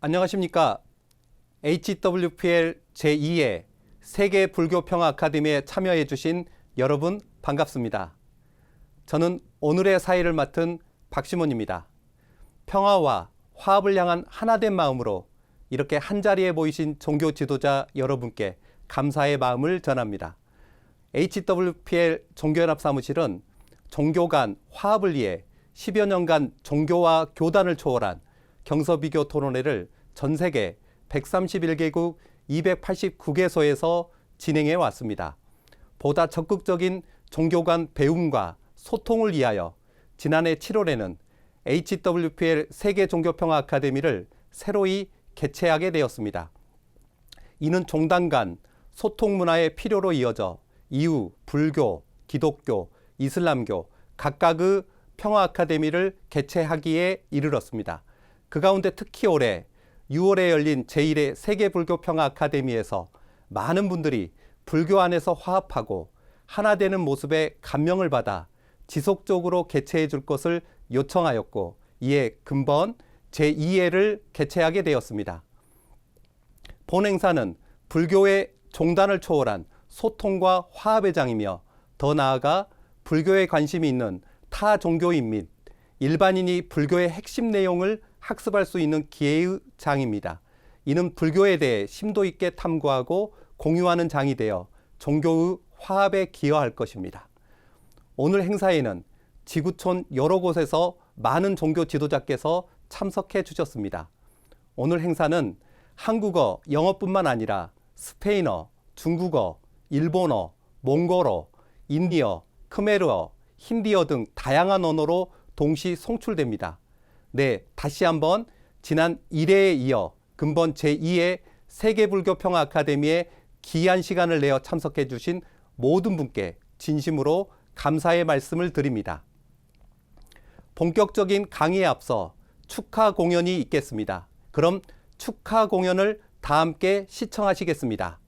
안녕하십니까. HWPL 제2회 세계 불교 평화 아카데미에 참여해 주신 여러분 반갑습니다. 저는 오늘의 사회를 맡은 박시몬입니다. 평화와 화합을 향한 하나된 마음으로 이렇게 한자리에 모이신 종교 지도자 여러분께 감사의 마음을 전합니다. HWPL 종교연합 사무실은 종교 간 화합을 위해 10여 년간 종교와 교단을 초월한 경서비교 토론회를 전 세계 131개국 289개소에서 진행해 왔습니다. 보다 적극적인 종교 간 배움과 소통을 위하여 지난해 7월에는 HWPL 세계종교평화 아카데미를 새로이 개최하게 되었습니다. 이는 종단 간 소통 문화의 필요로 이어져 이후 불교, 기독교, 이슬람교 각각의 평화 아카데미를 개최하기에 이르렀습니다. 그 가운데 특히 올해 6월에 열린 제1회 세계불교평화 아카데미에서 많은 분들이 불교 안에서 화합하고 하나 되는 모습에 감명을 받아 지속적으로 개최해 줄 것을 요청하였고, 이에 근본 제2회를 개최하게 되었습니다. 본 행사는 불교의 종단을 초월한 소통과 화합의 장이며, 더 나아가 불교에 관심이 있는 타 종교인 및 일반인이 불교의 핵심 내용을 학습할 수 있는 기회의 장입니다. 이는 불교에 대해 심도 있게 탐구하고 공유하는 장이 되어 종교의 화합에 기여할 것입니다. 오늘 행사에는 지구촌 여러 곳에서 많은 종교 지도자께서 참석해 주셨습니다. 오늘 행사는 한국어, 영어뿐만 아니라 스페인어, 중국어, 일본어, 몽골어, 인디어, 크메르어, 힌디어 등 다양한 언어로 동시 송출됩니다. 네, 다시 한번 지난 1회에 이어 근본 제2회 세계불교평화 아카데미에 귀한 시간을 내어 참석해 주신 모든 분께 진심으로 감사의 말씀을 드립니다. 본격적인 강의에 앞서 축하 공연이 있겠습니다. 그럼 축하 공연을 다 함께 시청하시겠습니다.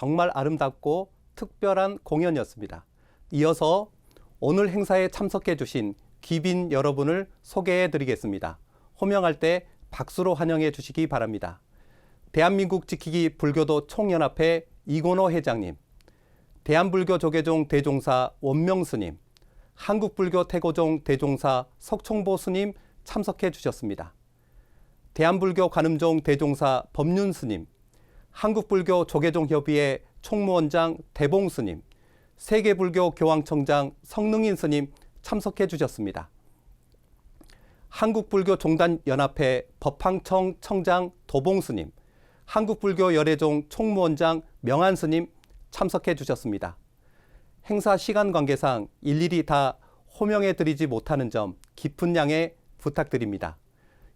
정말 아름답고 특별한 공연이었습니다. 이어서 오늘 행사에 참석해 주신 귀빈 여러분을 소개해 드리겠습니다. 호명할 때 박수로 환영해 주시기 바랍니다. 대한민국 지키기 불교도 총연합회 이건호 회장님, 대한불교조계종 대종사 원명 스님, 한국불교 태고종 대종사 석총보 스님 참석해 주셨습니다. 대한불교 관음종 대종사 법륜 스님, 한국불교 조계종협의회 총무원장 대봉 스님, 세계불교 교황청장 성능인 스님 참석해 주셨습니다. 한국불교종단연합회 법황청 청장 도봉 스님, 한국불교열애종 총무원장 명한 스님 참석해 주셨습니다. 행사 시간 관계상 일일이 다 호명해 드리지 못하는 점 깊은 양해 부탁드립니다.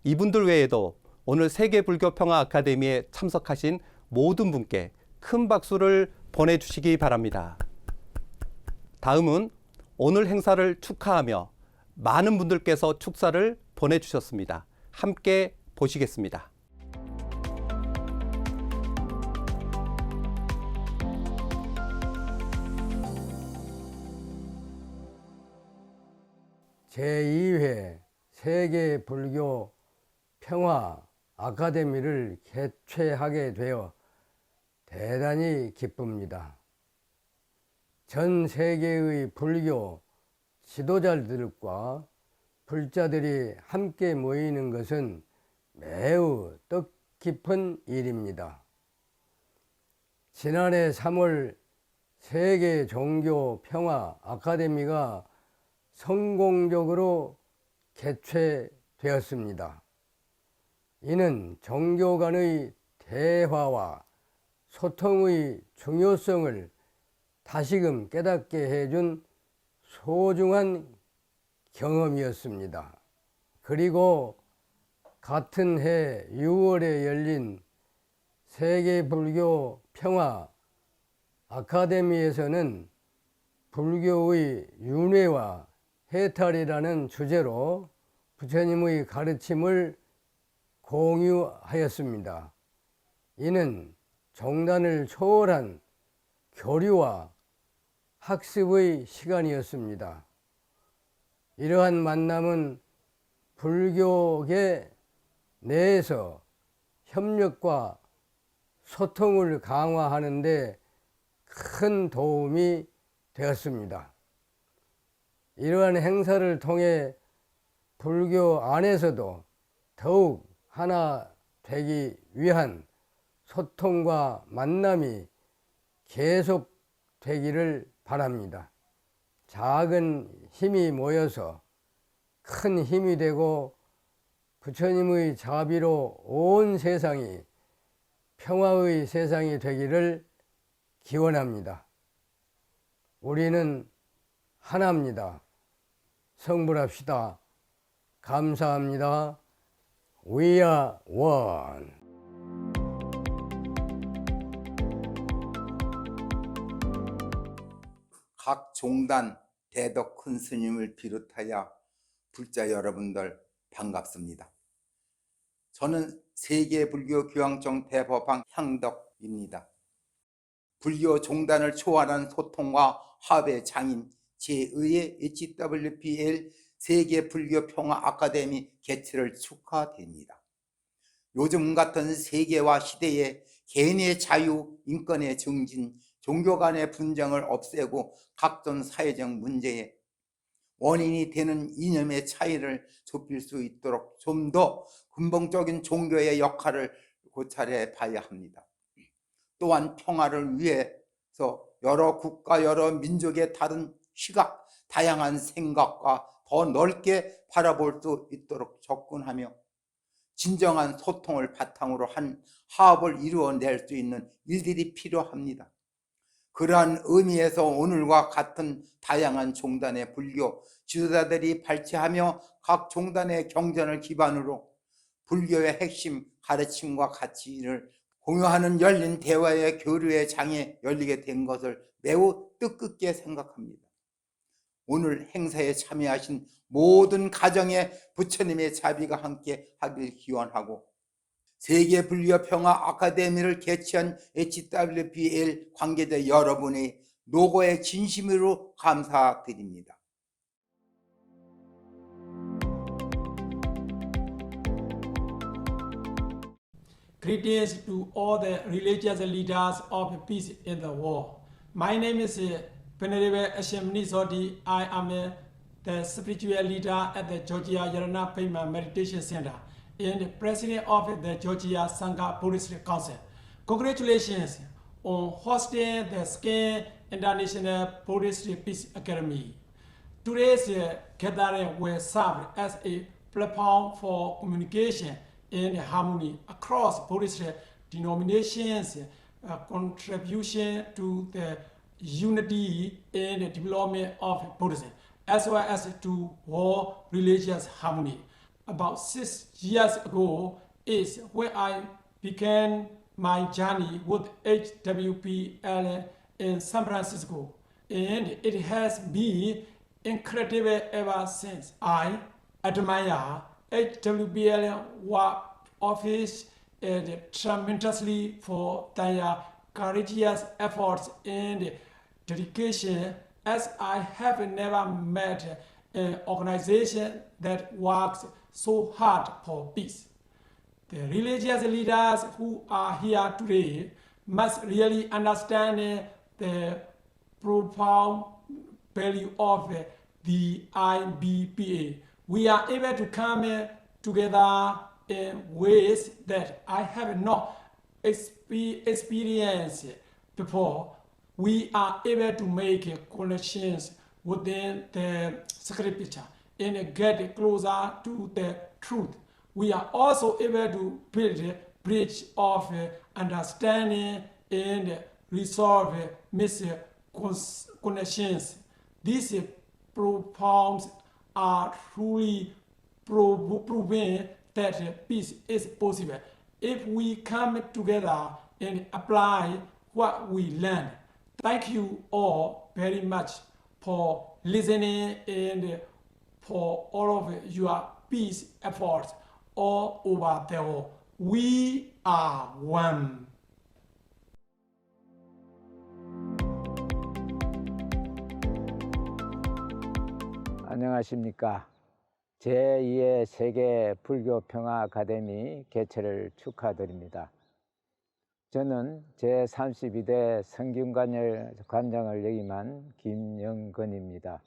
이분들 외에도 오늘 세계불교평화 아카데미에 참석하신 모든 분께 큰 박수를 보내주시기 바랍니다. 다음은 오늘 행사를 축하하며 많은 분들께서 축사를 보내주셨습니다. 함께 보시겠습니다. 제2회 세계불교 평화 아카데미를 개최하게 되어 대단히 기쁩니다. 전 세계의 불교 지도자들과 불자들이 함께 모이는 것은 매우 뜻깊은 일입니다. 지난해 3월 세계 종교 평화 아카데미가 성공적으로 개최되었습니다. 이는 종교 간의 대화와 소통의 중요성을 다시금 깨닫게 해준 소중한 경험이었습니다. 그리고 같은 해 6월에 열린 세계불교 평화 아카데미에서는 불교의 윤회와 해탈이라는 주제로 부처님의 가르침을 공유하였습니다. 이는 종단을 초월한 교류와 학습의 시간이었습니다. 이러한 만남은 불교계 내에서 협력과 소통을 강화하는 데 큰 도움이 되었습니다. 이러한 행사를 통해 불교 안에서도 더욱 하나 되기 위한 소통과 만남이 계속되기를 바랍니다. 작은 힘이 모여서 큰 힘이 되고 부처님의 자비로 온 세상이 평화의 세상이 되기를 기원합니다. 우리는 하나입니다. 성불합시다. 감사합니다. We are one. 각 종단 대덕 큰 스님을 비롯하여 불자 여러분들 반갑습니다. 저는 세계불교교황청 대법황 향덕입니다. 불교 종단을 초월한 소통과 화합의 장인 제2회 HWPL 세계불교평화 아카데미 개최를 축하드립니다. 요즘 같은 세계화 시대에 개인의 자유, 인권의 증진, 종교 간의 분쟁을 없애고 각종 사회적 문제에 원인이 되는 이념의 차이를 좁힐 수 있도록 좀 더 근본적인 종교의 역할을 고찰해 봐야 합니다. 또한 평화를 위해서 여러 국가, 여러 민족의 다른 시각, 다양한 생각과 더 넓게 바라볼 수 있도록 접근하며 진정한 소통을 바탕으로 한 화합을 이루어낼 수 있는 일들이 필요합니다. 그러한 의미에서 오늘과 같은 다양한 종단의 불교 지도자들이 발췌하며 각 종단의 경전을 기반으로 불교의 핵심 가르침과 가치를 공유하는 열린 대화의 교류의 장이 열리게 된 것을 매우 뜻깊게 생각합니다. 오늘 행사에 참여하신 모든 가정에 부처님의 자비가 함께 하길 기원하고 세계 불교 평화 아카데미를 개최한 HWPL 관계자 여러분의 노고에 진심으로 감사드립니다. Greetings to all the religious leaders of peace in the world. My name is Venerable Ashimni Zodi. I am the spiritual leader at the Georgia Yarana Pema Meditation Center and the president of the Georgia Sangha Buddhist Council. Congratulations on hosting the SCAN International Buddhist Peace Academy. Today's gathering will serve as a platform for communication and harmony across Buddhist denominations, contribution to the unity and development of Buddhism, as well as to world religious harmony. About 6 years ago is when I began my journey with HWPL in San Francisco, and it has been incredible ever since. I admire HWPL work office and tremendously for their courageous efforts and dedication, as I have never met an organization that works so hard for peace. The religious leaders who are here today must really understand the profound value of the IBPA. We are able to come together in ways that I have not experienced before. We are able to make connections within the scripture and get closer to the truth. We are also able to build a bridge of understanding and resolve misconnections. These profounds are truly proving that peace is possible if we come together and apply what we learn. Thank you all very much for listening and for all of your peace efforts all over the world. We are one. 안녕하십니까. 제2회 세계 불교 평화 아카데미 개최를 축하드립니다. 저는 제32대 성균관장을 역임한 김영건입니다.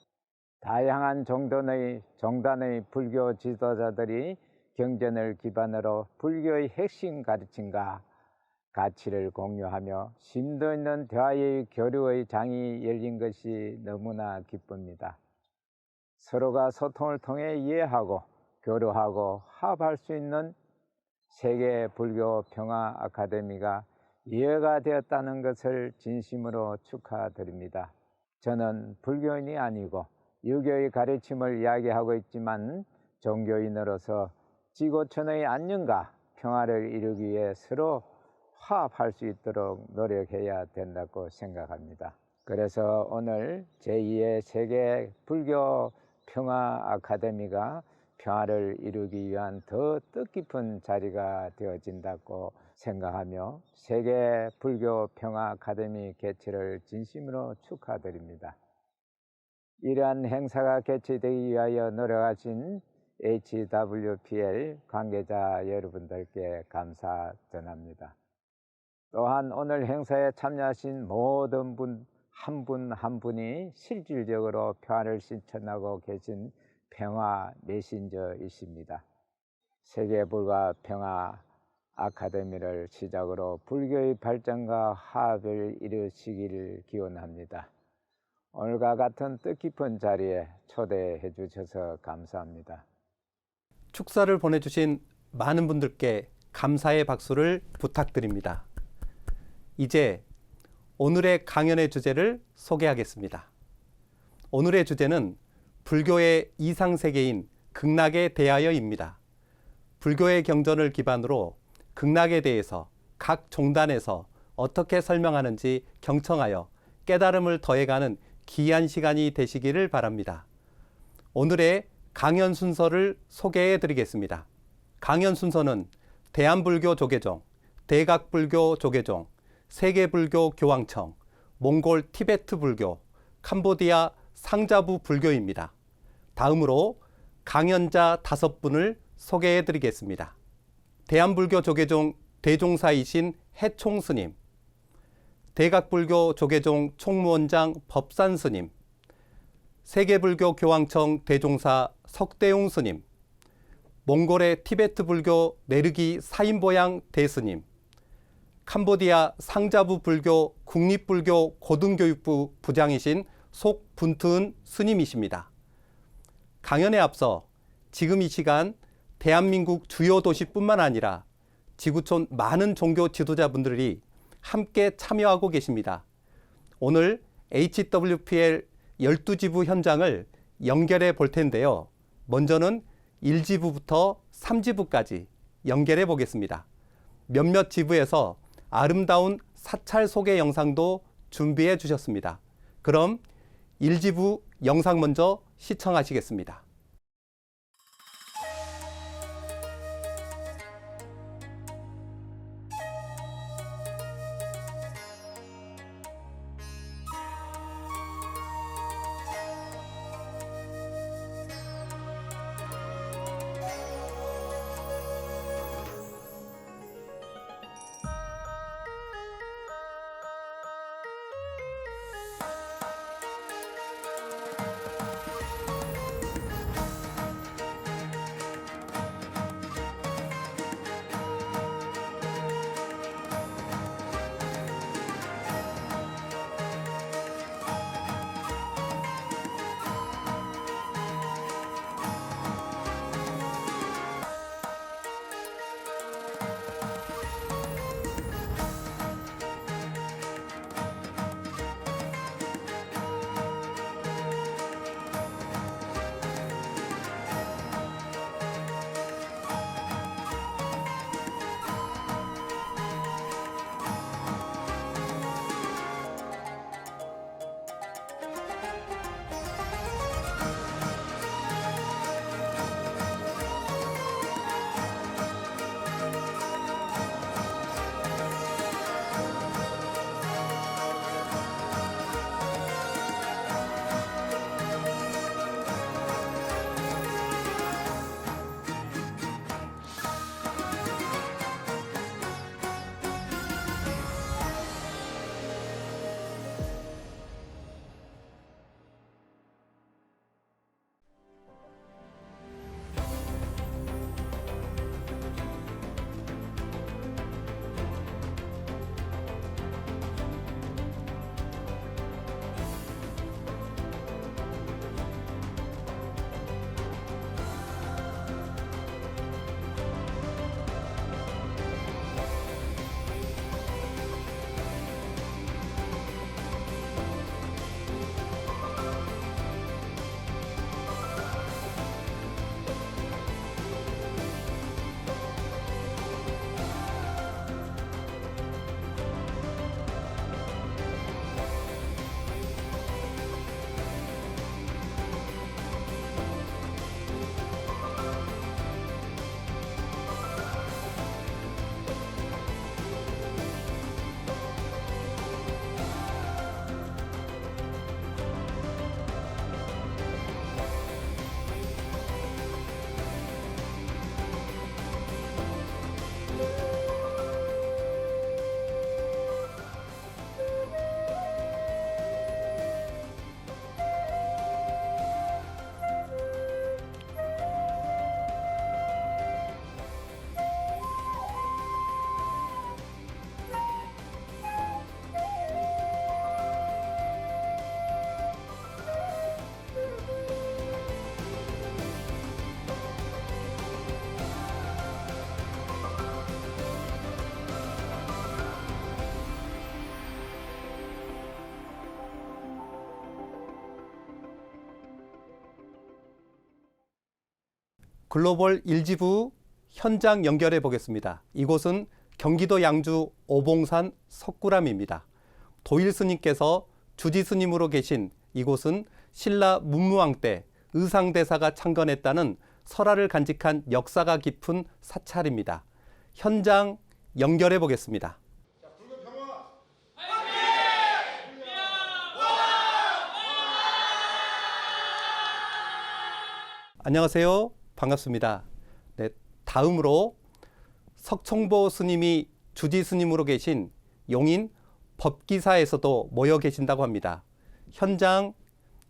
다양한 종단의 불교 지도자들이 경전을 기반으로 불교의 핵심 가르침과 가치를 공유하며 심도 있는 대화의 교류의 장이 열린 것이 너무나 기쁩니다. 서로가 소통을 통해 이해하고 교류하고 화합할 수 있는 세계 불교 평화 아카데미가 이해가 되었다는 것을 진심으로 축하드립니다. 저는 불교인이 아니고 유교의 가르침을 이야기하고 있지만 종교인으로서 지구촌의 안녕과 평화를 이루기 위해 서로 화합할 수 있도록 노력해야 된다고 생각합니다. 그래서 오늘 제2회 세계 불교 평화 아카데미가 평화를 이루기 위한 더 뜻깊은 자리가 되어진다고 생각하며 세계 불교 평화 아카데미 개최를 진심으로 축하드립니다. 이러한 행사가 개최되기 위하여 노력하신 HWPL 관계자 여러분들께 감사 전합니다. 또한 오늘 행사에 참여하신 모든 분 한 분이 실질적으로 평화를 실천하고 계신 평화 메신저이십니다. 세계 불교 평화 아카데미를 시작으로 불교의 발전과 화합을 이루시기를 기원합니다. 오늘과 같은 뜻깊은 자리에 초대해 주셔서 감사합니다. 축사를 보내주신 많은 분들께 감사의 박수를 부탁드립니다. 이제 오늘의 강연의 주제를 소개하겠습니다. 오늘의 주제는 불교의 이상세계인 극락에 대하여입니다. 불교의 경전을 기반으로 극락에 대해서 각 종단에서 어떻게 설명하는지 경청하여 깨달음을 더해가는 귀한 시간이 되시기를 바랍니다. 오늘의 강연 순서를 소개해 드리겠습니다. 강연 순서는 대한불교 조계종, 대각불교 조계종, 세계불교 교황청, 몽골 티베트 불교, 캄보디아 상자부 불교입니다. 다음으로 강연자 5분을 소개해 드리겠습니다. 대한불교 조계종 대종사이신 해총 스님, 대각불교 조계종 총무원장 법산 스님, 세계불교 교황청 대종사 석대웅 스님, 몽골의 티베트 불교 내르기 사인보양 대스님, 캄보디아 상자부 불교 국립불교 고등교육부 부장이신 속분트은 스님이십니다. 강연에 앞서 지금 이 시간 대한민국 주요 도시뿐만 아니라 지구촌 많은 종교 지도자분들이 함께 참여하고 계십니다. 오늘 HWPL 12지부 현장을 연결해 볼 텐데요. 먼저는 1지부부터 3지부까지 연결해 보겠습니다. 몇몇 지부에서 아름다운 사찰 소개 영상도 준비해 주셨습니다. 그럼 1지부 영상 먼저 시청하시겠습니다. 글로벌 1지부 현장 연결해 보겠습니다. 이곳은 경기도 양주 오봉산 석굴암입니다. 도일 스님께서 주지 스님으로 계신 이곳은 신라 문무왕 때 의상대사가 창건했다는 설화를 간직한 역사가 깊은 사찰입니다. 현장 연결해 보겠습니다. 안녕하세요. 반갑습니다. 네, 다음으로 석총보 스님이 주지 스님으로 계신 용인 법기사에서도 모여 계신다고 합니다. 현장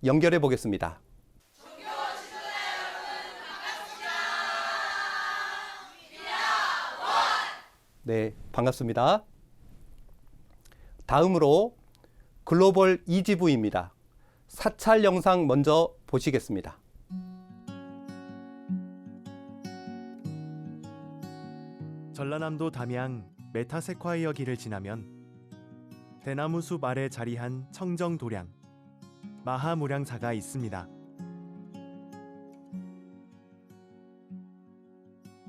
연결해 보겠습니다. 네, 반갑습니다. 다음으로 글로벌 이지부입니다. 사찰 영상 먼저 보시겠습니다. 전라남도 담양 메타세콰이어 길을 지나면 대나무 숲 아래 자리한 청정도량 마하무량사가 있습니다.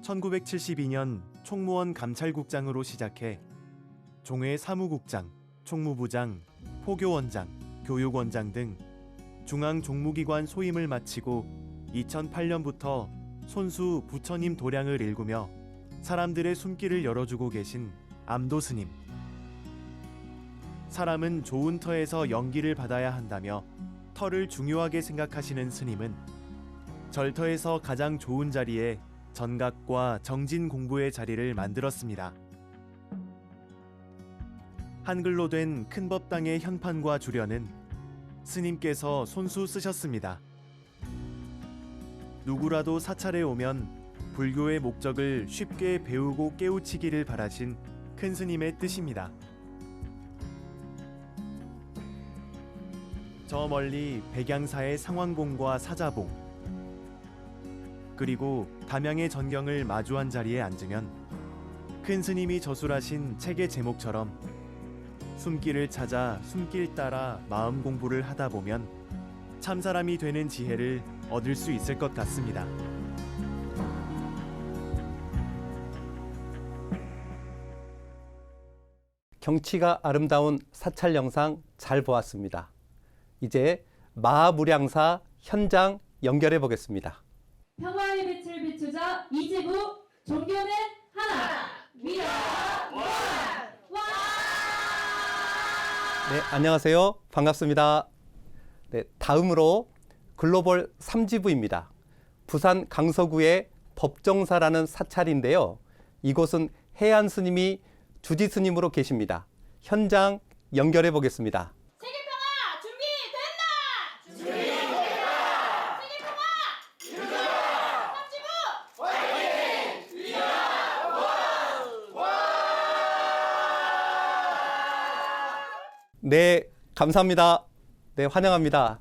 1972년 총무원 감찰국장으로 시작해 종회 사무국장, 총무부장, 포교원장, 교육원장 등 중앙 종무기관 소임을 마치고 2008년부터 손수 부처님 도량을 일구며 사람들의 숨길을 열어주고 계신 암도 스님. 사람은 좋은 터에서 연기를 받아야 한다며 터를 중요하게 생각하시는 스님은 절터에서 가장 좋은 자리에 전각과 정진 공부의 자리를 만들었습니다. 한글로 된 큰 법당의 현판과 주련은 스님께서 손수 쓰셨습니다. 누구라도 사찰에 오면 불교의 목적을 쉽게 배우고 깨우치기를 바라신 큰 스님의 뜻입니다. 저 멀리 백양사의 상왕봉과 사자봉, 그리고 담양의 전경을 마주한 자리에 앉으면 큰 스님이 저술하신 책의 제목처럼 숨길을 찾아 숨길 따라 마음 공부를 하다 보면 참사람이 되는 지혜를 얻을 수 있을 것 같습니다. 경치가 아름다운 사찰 영상 잘 보았습니다. 이제 마하무량사 현장 연결해 보겠습니다. 평화의 빛을 비추자 이지부 종교는 하나 위아 원. 네, 안녕하세요. 반갑습니다. 네, 다음으로 글로벌 3지부입니다. 부산 강서구의 법정사라는 사찰인데요. 이곳은 해안 스님이 주지 스님으로 계십니다. 현장 연결해 보겠습니다. 세계평화 준비됐나? 세계평화 삼지부 네, 감사합니다. 네, 환영합니다.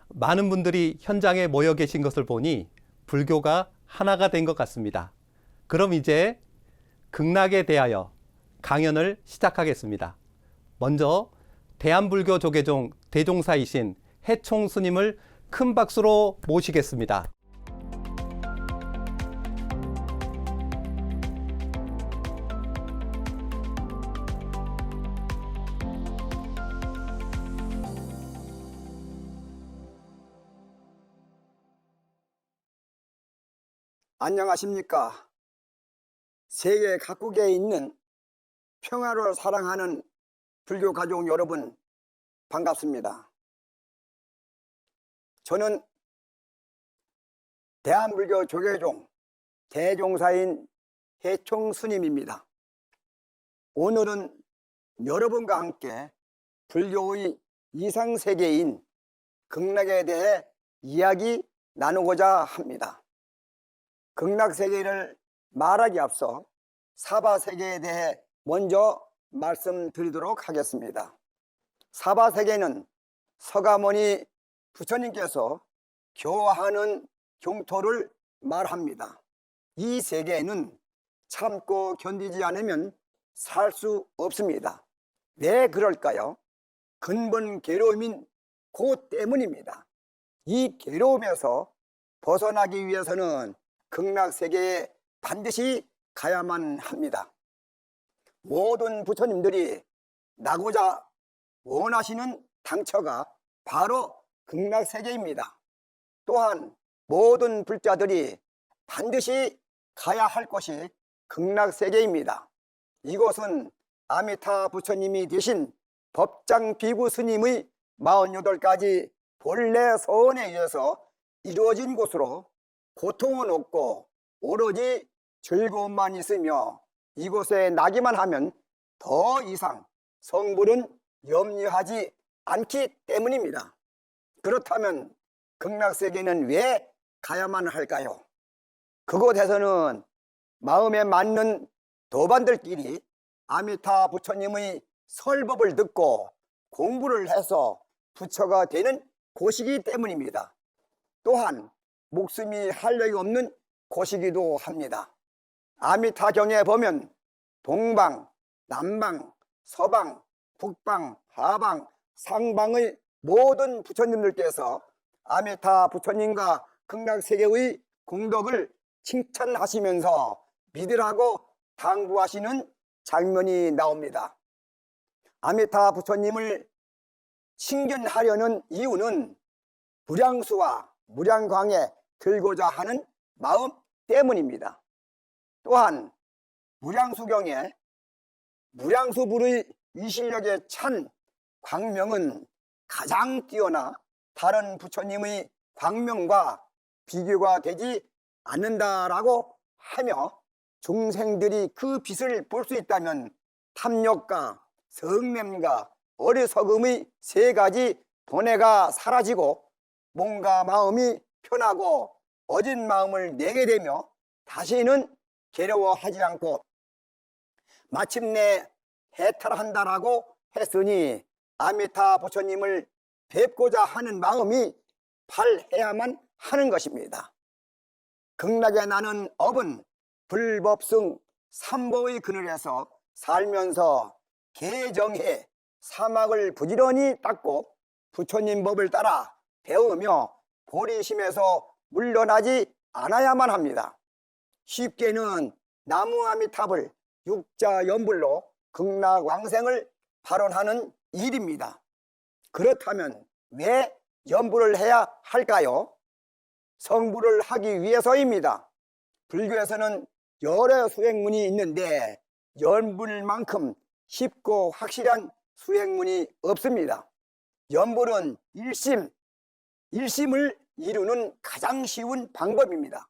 많은 분들이 현장에 모여 계신 것을 보니 불교가 하나가 된 것 같습니다. 그럼 이제 극락에 대하여 강연을 시작하겠습니다. 먼저 대한불교 조계종 대종사이신 해총 스님을 큰 박수로 모시겠습니다. 안녕하십니까. 세계 각국에 있는 평화를 사랑하는 불교 가족 여러분, 반갑습니다. 저는 대한불교 조계종 대종사인 해총 스님입니다. 오늘은 여러분과 함께 불교의 이상세계인 극락에 대해 이야기 나누고자 합니다. 극락세계를 말하기 앞서 사바세계에 대해 먼저 말씀드리도록 하겠습니다. 사바세계는 서가모니 부처님께서 교화하는 경토를 말합니다. 이 세계에는 참고 견디지 않으면 살 수 없습니다. 왜 그럴까요? 근본 괴로움인 그 때문입니다. 이 괴로움에서 벗어나기 위해서는 극락세계에 반드시 가야만 합니다. 모든 부처님들이 나고자 원하시는 당처가 바로 극락세계입니다. 또한 모든 불자들이 반드시 가야 할 곳이 극락세계입니다. 이곳은 아미타 부처님이 되신 법장 비구 스님의 48가지 본래 서원에 의해서 이루어진 곳으로 고통은 없고 오로지 즐거움만 있으며 이곳에 나기만 하면 더 이상 성불은 염려하지 않기 때문입니다. 그렇다면 극락세계는 왜 가야만 할까요? 그곳에서는 마음에 맞는 도반들끼리 아미타 부처님의 설법을 듣고 공부를 해서 부처가 되는 곳이기 때문입니다. 또한 목숨이 한력이 없는 곳이기도 합니다. 아미타경에 보면 동방, 남방, 서방, 북방, 하방, 상방의 모든 부처님들께서 아미타 부처님과 극락세계의 공덕을 칭찬하시면서 믿으라고 당부하시는 장면이 나옵니다. 아미타 부처님을 칭견하려는 이유는 무량수와 무량광에 들고자 하는 마음 때문입니다. 또한 무량수경에 무량수불의 위실력에 찬 광명은 가장 뛰어나 다른 부처님의 광명과 비교가 되지 않는다라고 하며 중생들이 그 빛을 볼 수 있다면 탐욕과 성냄과 어리석음의 세 가지 번뇌가 사라지고 몸과 마음이 편하고 어진 마음을 내게 되며 다시는 괴로워하지 않고 마침내 해탈한다라고 했으니 아미타 부처님을 뵙고자 하는 마음이 발해야만 하는 것입니다. 극락에 나는 업은 불법승 삼보의 그늘에서 살면서 개정해 사막을 부지런히 닦고 부처님 법을 따라 배우며 보리심에서 물러나지 않아야만 합니다. 쉽게는 나무 아미탑을 육자 연불로 극락왕생을 발언하는 일입니다. 그렇다면 왜 연불을 해야 할까요? 성불을 하기 위해서입니다. 불교에서는 여러 수행문이 있는데 연불만큼 쉽고 확실한 수행문이 없습니다. 연불은 일심을 이루는 가장 쉬운 방법입니다.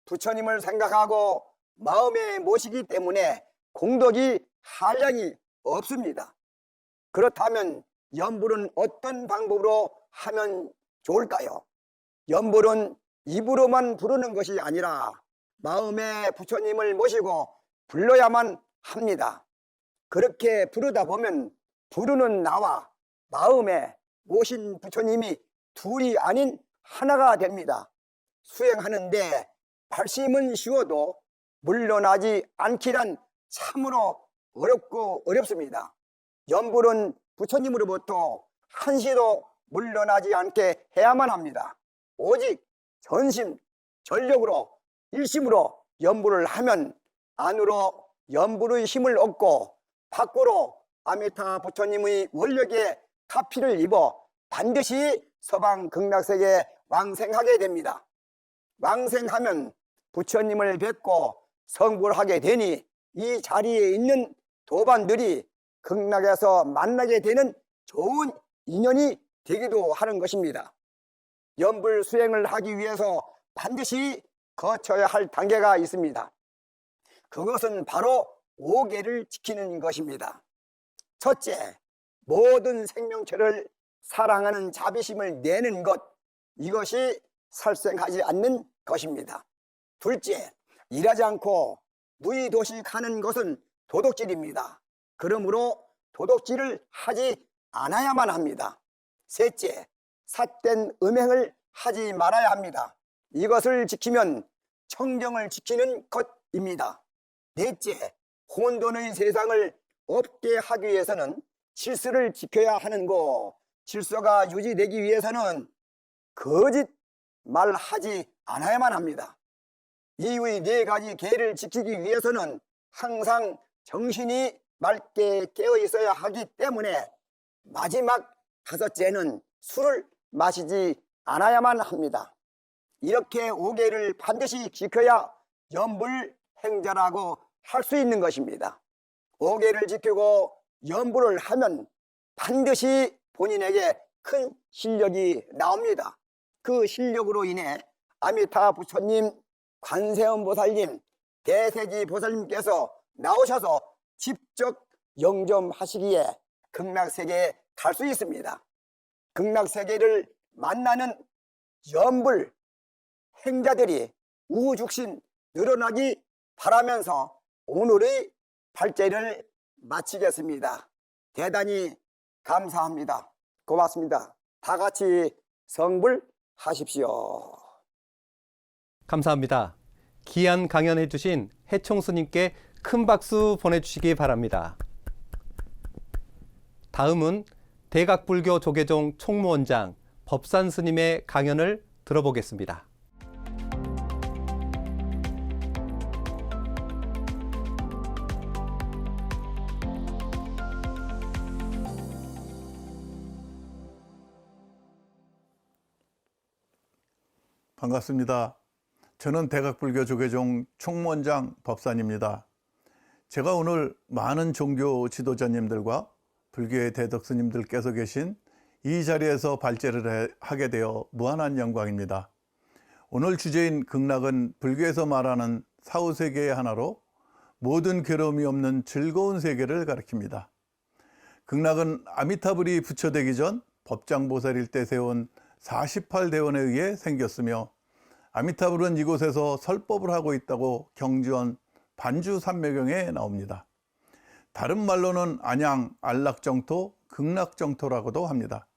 부처님을 생각하고 마음에 모시기 때문에 공덕이 한량이 없습니다. 그렇다면 연불은 어떤 방법으로 하면 좋을까요? 연불은 입으로만 부르는 것이 아니라 마음에 부처님을 모시고 불러야만 합니다. 그렇게 부르다 보면 부르는 나와 마음에 모신 부처님이 둘이 아닌 하나가 됩니다. 수행하는데 발심은 쉬워도 물러나지 않기란 참으로 어렵고 어렵습니다. 연불은 부처님으로부터 한시도 물러나지 않게 해야만 합니다. 오직 전심 전력으로 일심으로 연불을 하면 안으로 연불의 힘을 얻고 밖으로 아미타 부처님의 원력에 가피를 입어 반드시 서방 극락세계에 왕생하게 됩니다. 왕생하면 부처님을 뵙고 성불하게 되니 이 자리에 있는 도반들이 극락에서 만나게 되는 좋은 인연이 되기도 하는 것입니다. 연불 수행을 하기 위해서 반드시 거쳐야 할 단계가 있습니다. 그것은 바로 5계를 지키는 것입니다. 첫째, 모든 생명체를 사랑하는 자비심을 내는 것, 이것이 살생하지 않는 것입니다. 둘째, 일하지 않고 무의도식하는 것은 도둑질입니다. 그러므로 도둑질을 하지 않아야만 합니다. 셋째, 삿된 음행을 하지 말아야 합니다. 이것을 지키면 청정을 지키는 것입니다. 넷째, 혼돈의 세상을 없게 하기 위해서는 질서를 지켜야 하는 거, 질서가 유지되기 위해서는 거짓 말하지 않아야만 합니다. 이의 4가지 계를 지키기 위해서는 항상 정신이 맑게 깨어 있어야 하기 때문에 마지막 5째는 술을 마시지 않아야만 합니다. 이렇게 5계를 반드시 지켜야 연불행자라고 할 수 있는 것입니다. 5계를 지키고 연부를 하면 반드시 본인에게 큰 실력이 나옵니다. 그 실력으로 인해 아미타 부처님, 관세음 보살님, 대세지 보살님께서 나오셔서 직접 영점하시기에 극락세계에 갈 수 있습니다. 극락세계를 만나는 연불 행자들이 우죽신 늘어나기 바라면서 오늘의 발제를 마치겠습니다. 대단히 감사합니다. 고맙습니다. 다 같이 성불하십시오. 감사합니다. 귀한 강연해 주신 해총 스님께 큰 박수 보내주시기 바랍니다. 다음은 대각불교 조계종 총무원장 법산 스님의 강연을 들어보겠습니다. 반갑습니다. 저는 대각불교 조계종 총무원장 법산입니다. 제가 오늘 많은 종교 지도자님들과 불교의 대덕 스님들께서 계신 이 자리에서 발제를 하게 되어 무한한 영광입니다. 오늘 주제인 극락은 불교에서 말하는 사후세계의 하나로 모든 괴로움이 없는 즐거운 세계를 가리킵니다. 극락은 아미타불이 부처되기 전 법장보살일 때 세운 48대원에 의해 생겼으며 아미타불은 이곳에서 설법을 하고 있다고 경지원 반주산매경에 나옵니다. 다른 말로는 안양, 안락정토, 극락정토라고도 합니다.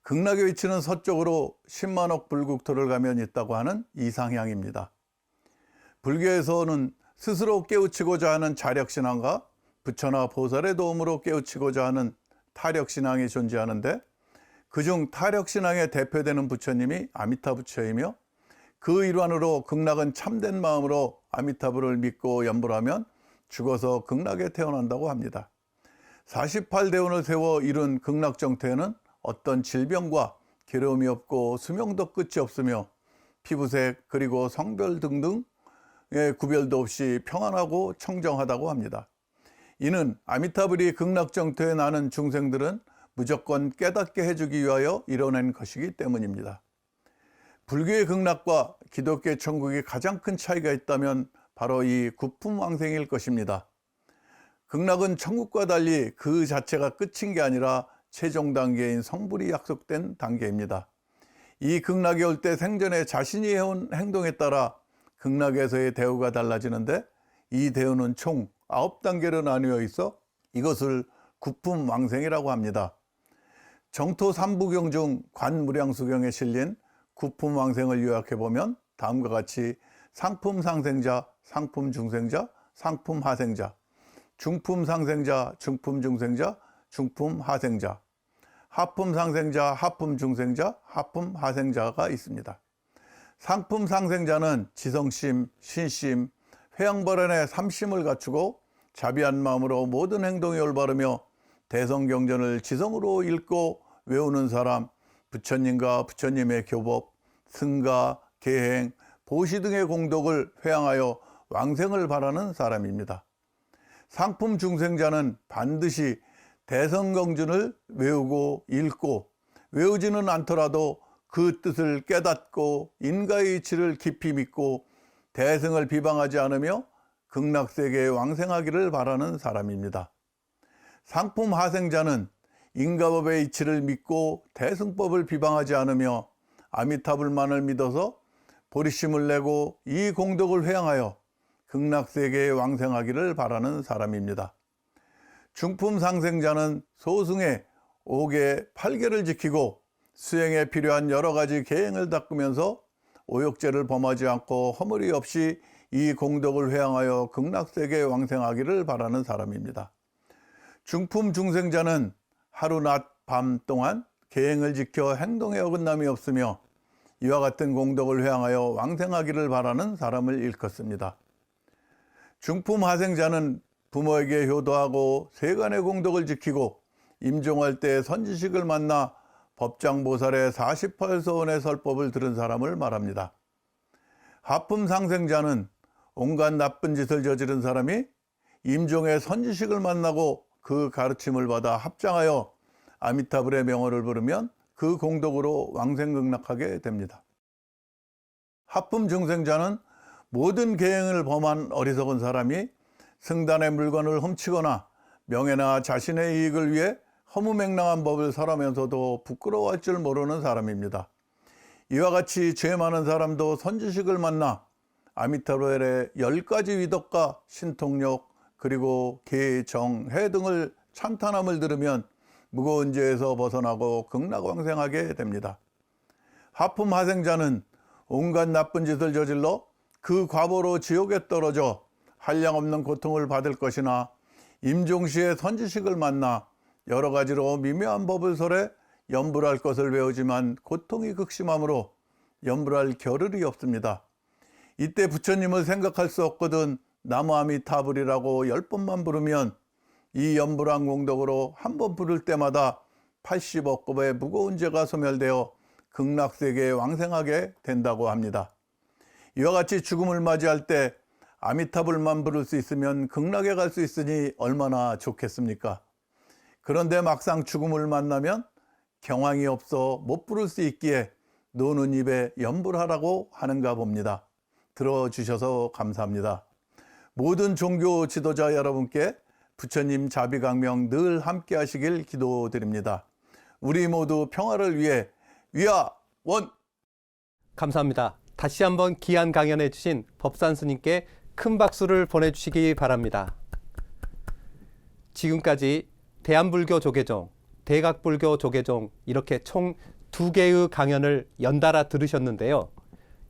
극락의 위치는 서쪽으로 10만억 불국토를 가면 있다고 하는 이상향입니다. 불교에서는 스스로 깨우치고자 하는 자력신앙과 부처나 보살의 도움으로 깨우치고자 하는 타력신앙이 존재하는데 그중 타력신앙에 대표되는 부처님이 아미타 부처이며 그 일환으로 극락은 참된 마음으로 아미타불을 믿고 연불하면 죽어서 극락에 태어난다고 합니다. 48대원을 세워 이룬 극락정토에는 어떤 질병과 괴로움이 없고 수명도 끝이 없으며 피부색 그리고 성별 등등의 구별도 없이 평안하고 청정하다고 합니다. 이는 아미타불이 극락정토에 나는 중생들은 무조건 깨닫게 해주기 위하여 이뤄낸 것이기 때문입니다. 불교의 극락과 기독교의 천국이 가장 큰 차이가 있다면 바로 이 구품왕생일 것입니다. 극락은 천국과 달리 그 자체가 끝인 게 아니라 최종 단계인 성불이 약속된 단계입니다. 이 극락에 올 때 생전에 자신이 해온 행동에 따라 극락에서의 대우가 달라지는데 이 대우는 총 9단계로 나뉘어 있어 이것을 구품왕생이라고 합니다. 정토 3부경 중 관무량수경에 실린 구품왕생을 요약해보면 다음과 같이 상품상생자, 상품중생자, 상품하생자, 중품상생자, 중품중생자, 중품하생자, 하품상생자, 하품중생자, 하품하생자가 있습니다. 상품상생자는 지성심, 신심, 회양벌안의 삼심을 갖추고 자비한 마음으로 모든 행동이 올바르며 대성경전을 지성으로 읽고 외우는 사람, 부처님과 부처님의 교법, 승가, 계행, 보시 등의 공덕을 회양하여 왕생을 바라는 사람입니다. 상품 중생자는 반드시 대성경전을 외우고 읽고 외우지는 않더라도 그 뜻을 깨닫고 인가의 이치를 깊이 믿고 대승을 비방하지 않으며 극락세계에 왕생하기를 바라는 사람입니다. 상품 하생자는 인가법의 이치를 믿고 대승법을 비방하지 않으며 아미타불만을 믿어서 보리심을 내고 이 공덕을 회양하여 극락세계에 왕생하기를 바라는 사람입니다. 중품상생자는 소승의 5계, 8계를 지키고 수행에 필요한 여러 가지 계행을 닦으면서 오욕죄를 범하지 않고 허물이 없이 이 공덕을 회양하여 극락세계에 왕생하기를 바라는 사람입니다. 중품 중생자는 하루 낮 밤 동안 계행을 지켜 행동에 어긋남이 없으며 이와 같은 공덕을 회양하여 왕생하기를 바라는 사람을 일컫습니다. 중품 하생자는 부모에게 효도하고 세간의 공덕을 지키고 임종할 때 선지식을 만나 법장보살의 48서원의 설법을 들은 사람을 말합니다. 하품상생자는 온갖 나쁜 짓을 저지른 사람이 임종의 선지식을 만나고 그 가르침을 받아 합장하여 아미타불의 명호를 부르면 그 공덕으로 왕생극락하게 됩니다. 하품 중생자는 모든 계행을 범한 어리석은 사람이 승단의 물건을 훔치거나 명예나 자신의 이익을 위해 허무맹랑한 법을 설하면서도 부끄러워할 줄 모르는 사람입니다. 이와 같이 죄 많은 사람도 선지식을 만나 아미타불의 10가지 위덕과 신통력 그리고 계, 정, 해 등을 찬탄함을 들으면 무거운 죄에서 벗어나고 극락왕생하게 됩니다. 하품 하생자는 온갖 나쁜 짓을 저질러 그 과보로 지옥에 떨어져 한량없는 고통을 받을 것이나 임종시에 선지식을 만나 여러 가지로 미묘한 법을 설해 염불할 것을 외우지만 고통이 극심하므로 염불할 겨를이 없습니다. 이때 부처님을 생각할 수 없거든 나무아미타불이라고 10번만 부르면 이 염불한 공덕으로 한 번 부를 때마다 80억급의 무거운 죄가 소멸되어 극락세계에 왕생하게 된다고 합니다. 이와 같이 죽음을 맞이할 때 아미타불만 부를 수 있으면 극락에 갈 수 있으니 얼마나 좋겠습니까? 그런데 막상 죽음을 만나면 경황이 없어 못 부를 수 있기에 노는 입에 염불하라고 하는가 봅니다. 들어주셔서 감사합니다. 모든 종교 지도자 여러분께 부처님 자비강명 늘 함께 하시길 기도드립니다. 우리 모두 평화를 위해 위아원! 감사합니다. 다시 한번 귀한 강연해 주신 법산 스님께 큰 박수를 보내주시기 바랍니다. 지금까지 대한불교 조계종, 대각불교 조계종 이렇게 총 2개의 강연을 연달아 들으셨는데요.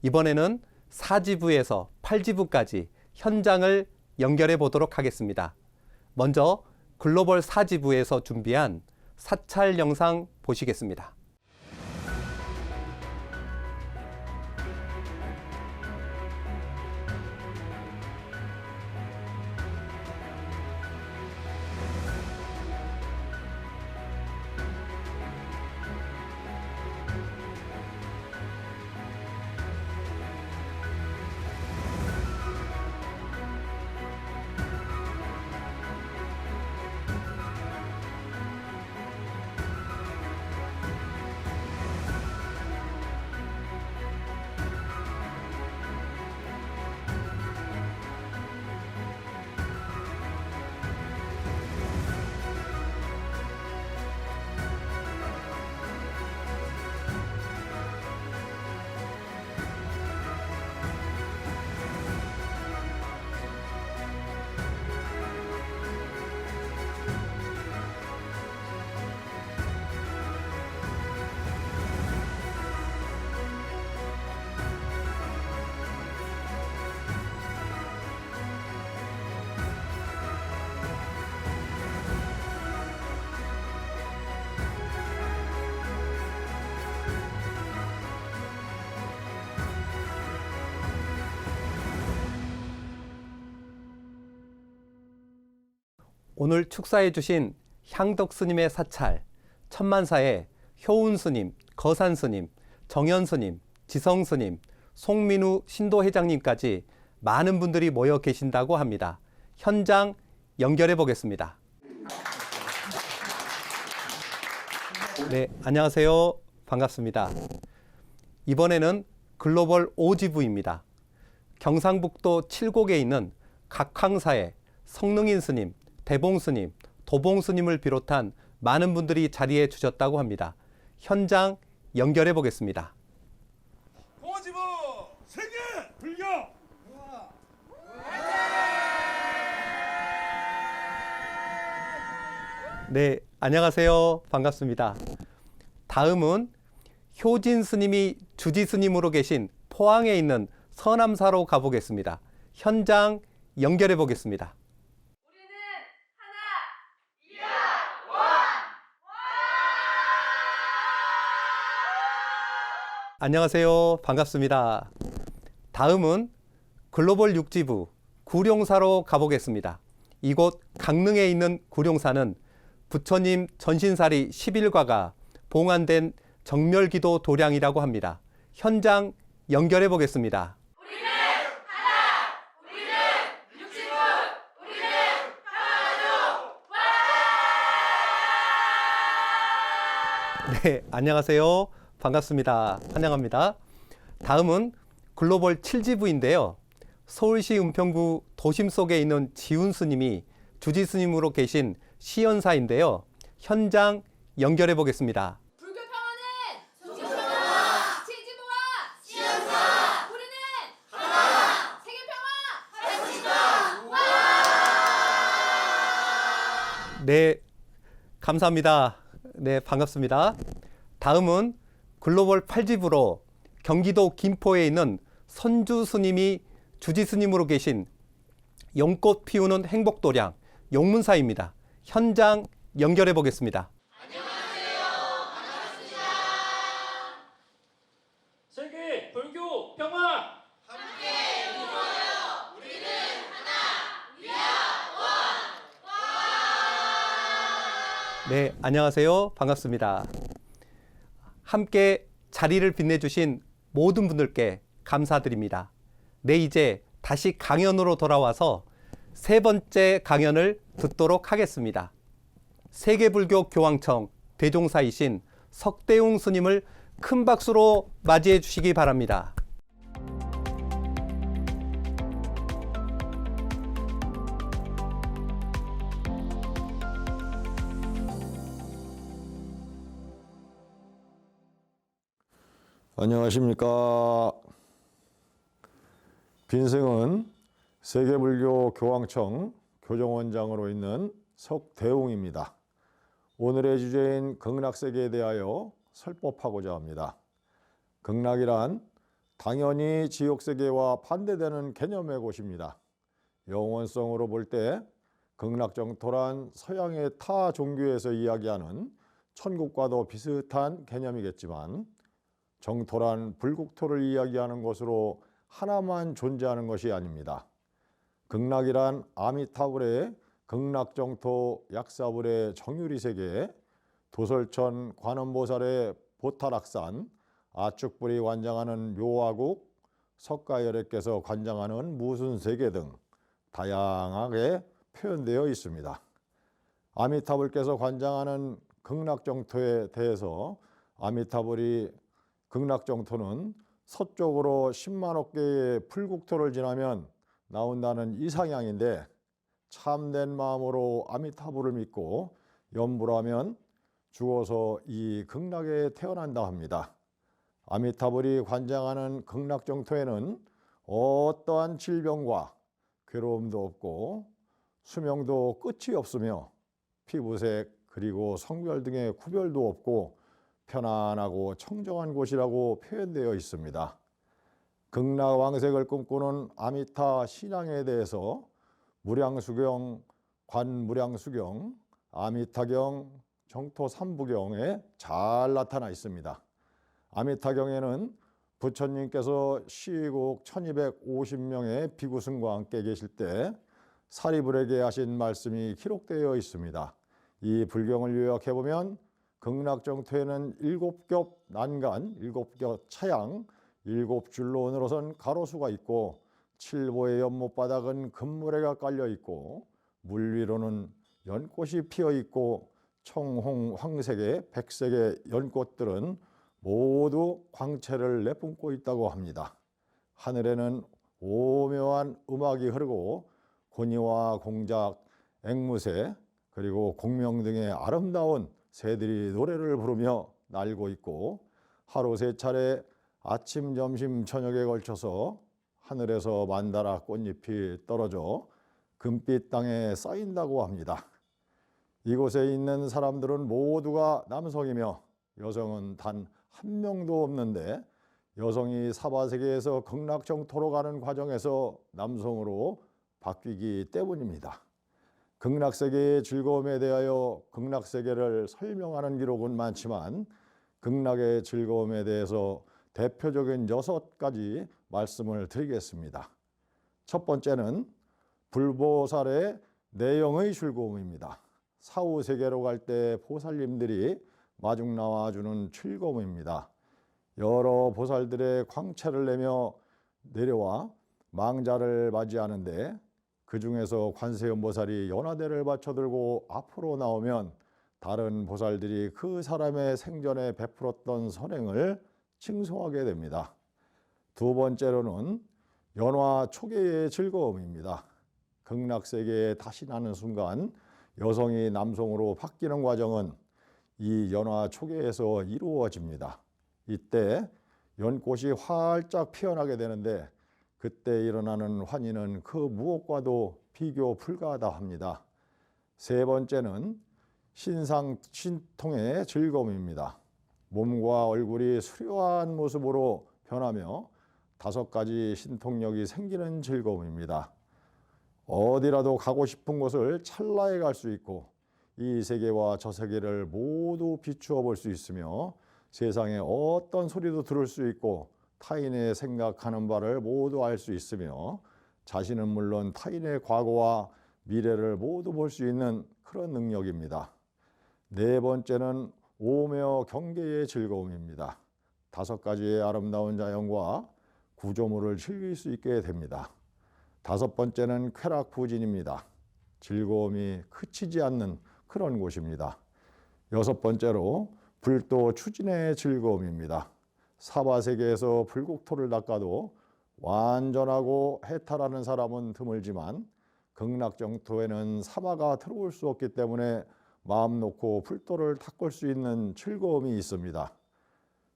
이번에는 4지부에서 8지부까지 현장을 연결해 보도록 하겠습니다. 먼저 글로벌 4지부에서 준비한 사찰 영상 보시겠습니다. 오늘 축사해 주신 향덕 스님의 사찰, 천만사의 효운 스님, 거산 스님, 정현 스님, 지성 스님, 송민우 신도 회장님까지 많은 분들이 모여 계신다고 합니다. 현장 연결해 보겠습니다. 네, 안녕하세요. 반갑습니다. 이번에는 글로벌 5지부입니다. 경상북도 칠곡에 있는 각황사의 성능인 스님, 대봉 스님, 도봉 스님을 비롯한 많은 분들이 자리해 주셨다고 합니다. 현장 연결해 보겠습니다. 5지부 세계 불교! 네, 안녕하세요. 반갑습니다. 다음은 효진 스님이 주지 스님으로 계신 포항에 있는 서남사로 가보겠습니다. 현장 연결해 보겠습니다. 안녕하세요. 반갑습니다. 다음은 글로벌 6지부 구룡사로 가보겠습니다. 이곳 강릉에 있는 구룡사는 부처님 전신살이 11과가 봉안된 정멸기도 도량이라고 합니다. 현장 연결해 보겠습니다. 우리는 하나! 우리는 네, 안녕하세요. 반갑습니다. 환영합니다. 다음은 글로벌 7지부인데요. 서울시 은평구 도심 속에 있는 지훈 스님이 주지 스님으로 계신 시연사인데요. 현장 연결해 보겠습니다. 불교 평화는 종교평화, 칠지부와 시연사, 우리는 하나, 세계 평화, 발전이다. 네, 감사합니다. 네, 반갑습니다. 다음은 글로벌 8지부로 경기도 김포에 있는 선주 스님이 주지 스님으로 계신 연꽃 피우는 행복도량 용문사입니다. 현장 연결해 보겠습니다. 세계 불교 평화. 네, 안녕하세요. 반갑습니다. 함께 자리를 빛내주신 모든 분들께 감사드립니다. 네, 이제 다시 강연으로 돌아와서 세 번째 강연을 듣도록 하겠습니다. 세계불교교황청 대종사이신 석대웅 스님을 큰 박수로 맞이해 주시기 바랍니다. 안녕하십니까. 빈승은 세계불교 교황청 교정원장으로 있는 석대웅입니다. 오늘의 주제인 극락세계에 대하여 설법하고자 합니다. 극락이란 당연히 지옥세계와 반대되는 개념의 곳입니다. 영원성으로 볼 때 극락정토란 서양의 타 종교에서 이야기하는 천국과도 비슷한 개념이겠지만 정토란 불국토를 이야기하는 것으로 하나만 존재하는 것이 아닙니다. 극락이란 아미타불의 극락정토 약사불의 정유리세계, 도설천 관음보살의 보타락산, 아축불이 관장하는 묘화국, 석가열애께서 관장하는 무순세계 등 다양하게 표현되어 있습니다. 아미타불께서 관장하는 극락정토에 대해서 아미타불이 극락정토는 서쪽으로 10만억 개의 풀국토를 지나면 나온다는 이상향인데 참된 마음으로 아미타불을 믿고 염불을 하면 죽어서 이 극락에 태어난다 합니다. 아미타불이 관장하는 극락정토에는 어떠한 질병과 괴로움도 없고 수명도 끝이 없으며 피부색 그리고 성별 등의 구별도 없고 편안하고 청정한 곳이라고 표현되어 있습니다. 극락왕색을 꿈꾸는 아미타 신앙에 대해서 무량수경, 관무량수경, 아미타경, 정토삼부경에 잘 나타나 있습니다. 아미타경에는 부처님께서 시국 1250명의 비구승과 함께 계실 때 사리불에게 하신 말씀이 기록되어 있습니다. 이 불경을 요약해보면 극락정토에는 7겹 난간, 7겹 차양, 7줄로 늘어선 가로수가 있고 7보의 연못바닥은 금모래가 깔려 있고 물 위로는 연꽃이 피어 있고 청홍, 황색의, 백색의 연꽃들은 모두 광채를 내뿜고 있다고 합니다. 하늘에는 오묘한 음악이 흐르고 고니와 공작, 앵무새 그리고 공명 등의 아름다운 새들이 노래를 부르며 날고 있고 하루 3차례 아침, 점심, 저녁에 걸쳐서 하늘에서 만다라 꽃잎이 떨어져 금빛 땅에 쌓인다고 합니다. 이곳에 있는 사람들은 모두가 남성이며 여성은 단 한 명도 없는데 여성이 사바세계에서 극락정토로 가는 과정에서 남성으로 바뀌기 때문입니다. 극락세계의 즐거움에 대하여 극락세계를 설명하는 기록은 많지만 극락의 즐거움에 대해서 대표적인 6가지 말씀을 드리겠습니다. 첫 번째는 불보살의 내영의 즐거움입니다. 사후세계로 갈 때 보살님들이 마중 나와주는 즐거움입니다. 여러 보살들의 광채를 내며 내려와 망자를 맞이하는데 그 중에서 관세음보살이 연화대를 받쳐들고 앞으로 나오면 다른 보살들이 그 사람의 생전에 베풀었던 선행을 칭송하게 됩니다. 두 번째로는 연화 초계의 즐거움입니다. 극락세계에 다시 나는 순간 여성이 남성으로 바뀌는 과정은 이 연화 초계에서 이루어집니다. 이때 연꽃이 활짝 피어나게 되는데 그때 일어나는 환희는 그 무엇과도 비교 불가하다 합니다. 세 번째는 신통의 즐거움입니다. 몸과 얼굴이 수려한 모습으로 변하며 5가지 신통력이 생기는 즐거움입니다. 어디라도 가고 싶은 곳을 찰나에 갈 수 있고 이 세계와 저 세계를 모두 비추어 볼 수 있으며 세상의 어떤 소리도 들을 수 있고 타인의 생각하는 바를 모두 알 수 있으며 자신은 물론 타인의 과거와 미래를 모두 볼 수 있는 그런 능력입니다. 네 번째는 오며 경계의 즐거움입니다. 5가지의 아름다운 자연과 구조물을 즐길 수 있게 됩니다. 5번째는 쾌락부진입니다. 즐거움이 그치지 않는 그런 곳입니다. 6번째로 불도 추진의 즐거움입니다. 사바세계에서 불국토를 닦아도 완전하고 해탈하는 사람은 드물지만 극락정토에는 사바가 들어올 수 없기 때문에 마음 놓고 불도를 닦을 수 있는 즐거움이 있습니다.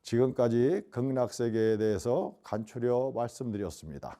지금까지 극락세계에 대해서 간추려 말씀드렸습니다.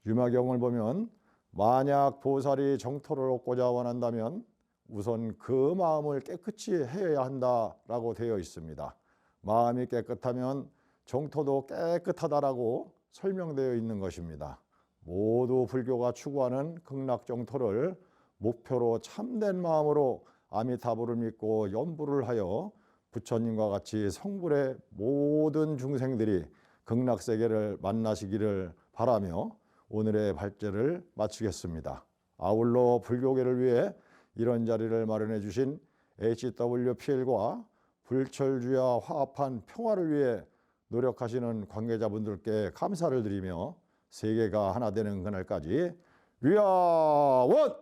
유마경을 보면 만약 보살이 정토를 얻고자 원한다면 우선 그 마음을 깨끗이 해야 한다라고 되어 있습니다. 마음이 깨끗하면 정토도 깨끗하다라고 설명되어 있는 것입니다. 모두 불교가 추구하는 극락정토를 목표로 참된 마음으로 아미타불을 믿고 염불을 하여 부처님과 같이 성불의 모든 중생들이 극락세계를 만나시기를 바라며 오늘의 발제를 마치겠습니다. 아울러 불교계를 위해 이런 자리를 마련해 주신 HWPL과 불철주야 화합한 평화를 위해 노력하시는 관계자분들께 감사를 드리며 세계가 하나 되는 그날까지 위아원!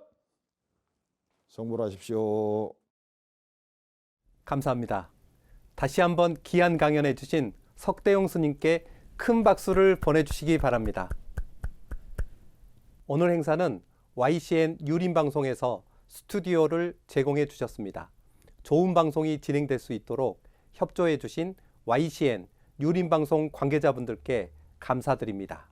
성불하십시오. 감사합니다. 다시 한번 귀한 강연해 주신 석대용 스님께 큰 박수를 보내주시기 바랍니다. 오늘 행사는 YCN 유림방송에서 스튜디오를 제공해 주셨습니다. 좋은 방송이 진행될 수 있도록 협조해 주신 YCN 유림방송 관계자분들께 감사드립니다.